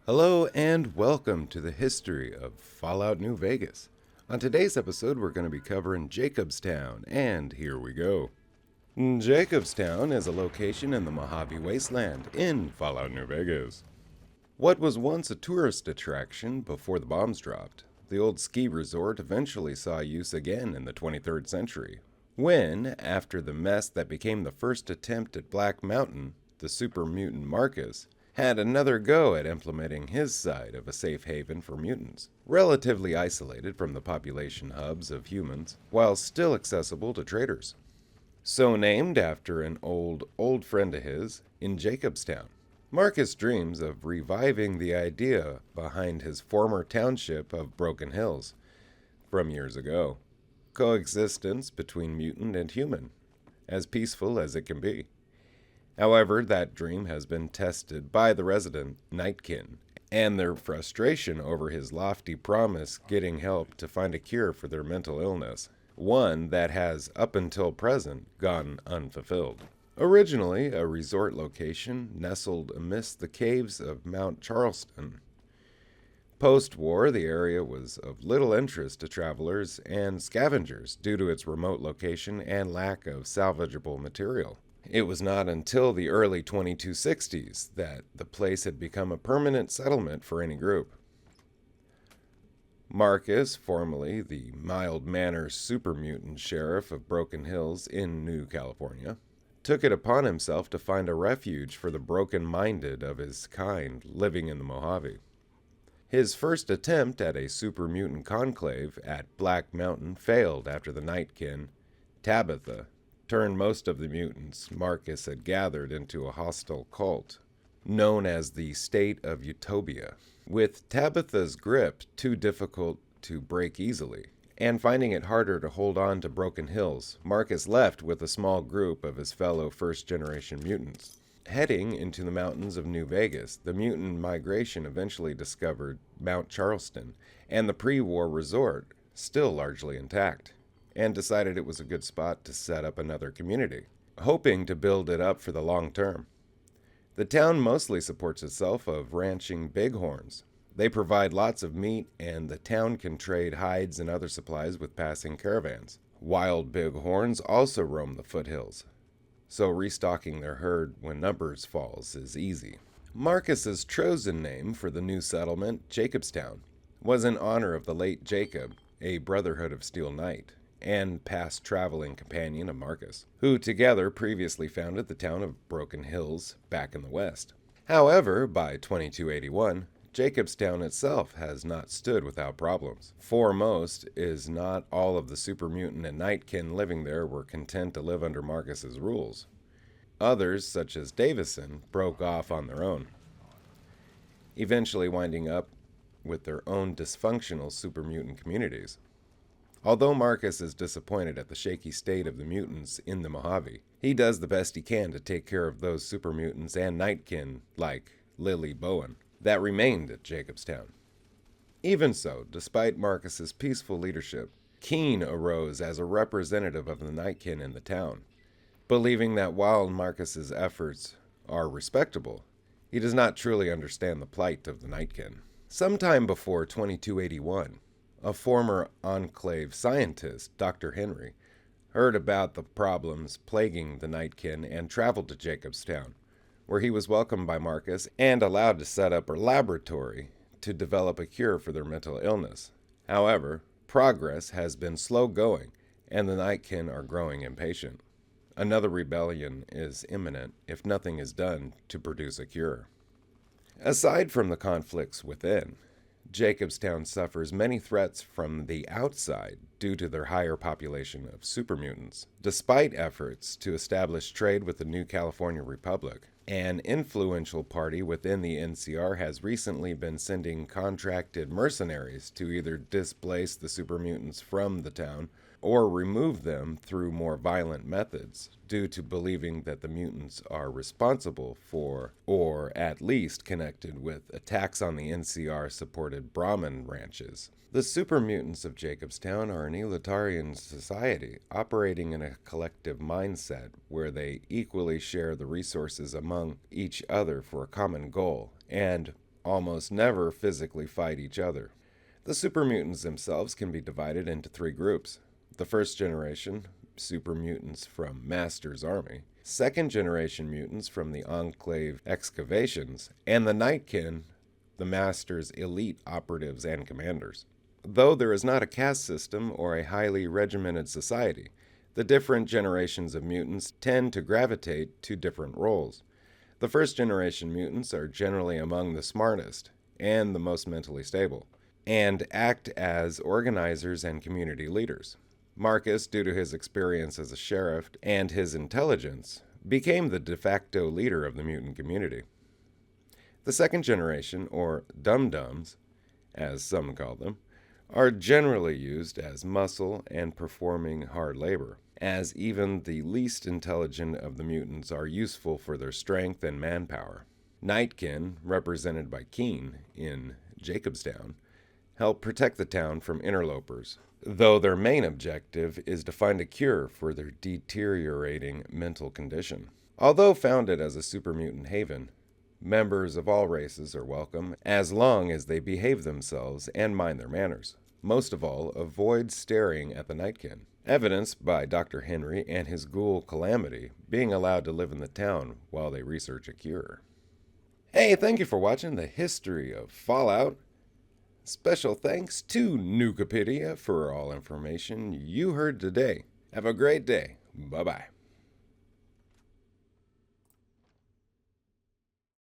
Hello and welcome to the history of Fallout New Vegas. On today's episode, we're going to be covering Jacobstown, and here we go. Jacobstown is a location in the Mojave Wasteland in Fallout New Vegas. What was once a tourist attraction before the bombs dropped, the old ski resort eventually saw use again in the 23rd century, when, after the mess that became the first attempt at Black Mountain, the super mutant Marcus had another go at implementing his side of a safe haven for mutants, relatively isolated from the population hubs of humans, while still accessible to traders. So named after an old friend of his in Jacobstown. Marcus dreams of reviving the idea behind his former township of Broken Hills from years ago. Coexistence between mutant and human, as peaceful as it can be. However, that dream has been tested by the resident nightkin and their frustration over his lofty promise getting help to find a cure for their mental illness, one that has, up until present, gone unfulfilled. Originally a resort location nestled amidst the caves of Mount Charleston. Post-war, the area was of little interest to travelers and scavengers due to its remote location and lack of salvageable material. It was not until the early 2260s that the place had become a permanent settlement for any group. Marcus, formerly the mild-mannered super-mutant sheriff of Broken Hills in New California, took it upon himself to find a refuge for the broken-minded of his kind living in the Mojave. His first attempt at a super-mutant conclave at Black Mountain failed after the nightkin, Tabitha, turned most of the mutants Marcus had gathered into a hostile cult, known as the State of Utopia. With Tabitha's grip too difficult to break easily, and finding it harder to hold on to Broken Hills, Marcus left with a small group of his fellow first-generation mutants. Heading into the mountains of New Vegas, the mutant migration eventually discovered Mount Charleston and the pre-war resort, still largely intact, and decided it was a good spot to set up another community, hoping to build it up for the long term. The town mostly supports itself of ranching bighorns. They provide lots of meat, and the town can trade hides and other supplies with passing caravans. Wild bighorns also roam the foothills, so restocking their herd when numbers falls is easy. Marcus's chosen name for the new settlement, Jacobstown, was in honor of the late Jacob, a Brotherhood of Steel knight, and past traveling companion of Marcus, who together previously founded the town of Broken Hills back in the west. However, by 2281, Jacobstown itself has not stood without problems. Foremost is not all of the super mutant and nightkin living there were content to live under Marcus's rules. Others, such as Davison, broke off on their own, eventually winding up with their own dysfunctional super mutant communities. Although Marcus is disappointed at the shaky state of the mutants in the Mojave, he does the best he can to take care of those super mutants and nightkin, like Lily Bowen, that remained at Jacobstown. Even so, despite Marcus's peaceful leadership, Keene arose as a representative of the nightkin in the town, believing that while Marcus's efforts are respectable, he does not truly understand the plight of the nightkin. Sometime before 2281, a former Enclave scientist, Dr. Henry, heard about the problems plaguing the nightkin and traveled to Jacobstown, where he was welcomed by Marcus and allowed to set up a laboratory to develop a cure for their mental illness. However, progress has been slow going, and the nightkin are growing impatient. Another rebellion is imminent if nothing is done to produce a cure. Aside from the conflicts within, Jacobstown suffers many threats from the outside due to their higher population of super mutants. Despite efforts to establish trade with the New California Republic, an influential party within the NCR has recently been sending contracted mercenaries to either displace the super mutants from the town or remove them through more violent methods due to believing that the mutants are responsible for, or at least connected with, attacks on the NCR-supported Brahmin ranches. The super mutants of Jacobstown are an elitarian society operating in a collective mindset where they equally share the resources among each other for a common goal, and almost never physically fight each other. The super mutants themselves can be divided into three groups. The first generation, super mutants from Master's army, second generation mutants from the Enclave excavations, and the nightkin, the Master's elite operatives and commanders. Though there is not a caste system or a highly regimented society, the different generations of mutants tend to gravitate to different roles. The first generation mutants are generally among the smartest and the most mentally stable, and act as organizers and community leaders. Marcus, due to his experience as a sheriff and his intelligence, became the de facto leader of the mutant community. The second generation, or dum-dums, as some call them, are generally used as muscle and performing hard labor, as even the least intelligent of the mutants are useful for their strength and manpower. Nightkin, represented by Keen in Jacobstown, help protect the town from interlopers, though their main objective is to find a cure for their deteriorating mental condition. Although founded as a super mutant haven, members of all races are welcome as long as they behave themselves and mind their manners. Most of all, avoid staring at the nightkin, evidenced by Dr. Henry and his ghoul Calamity being allowed to live in the town while they research a cure. Hey, thank you for watching the history of Fallout. Special thanks to Nukipedia for all information you heard today. Have a great day. Bye-bye.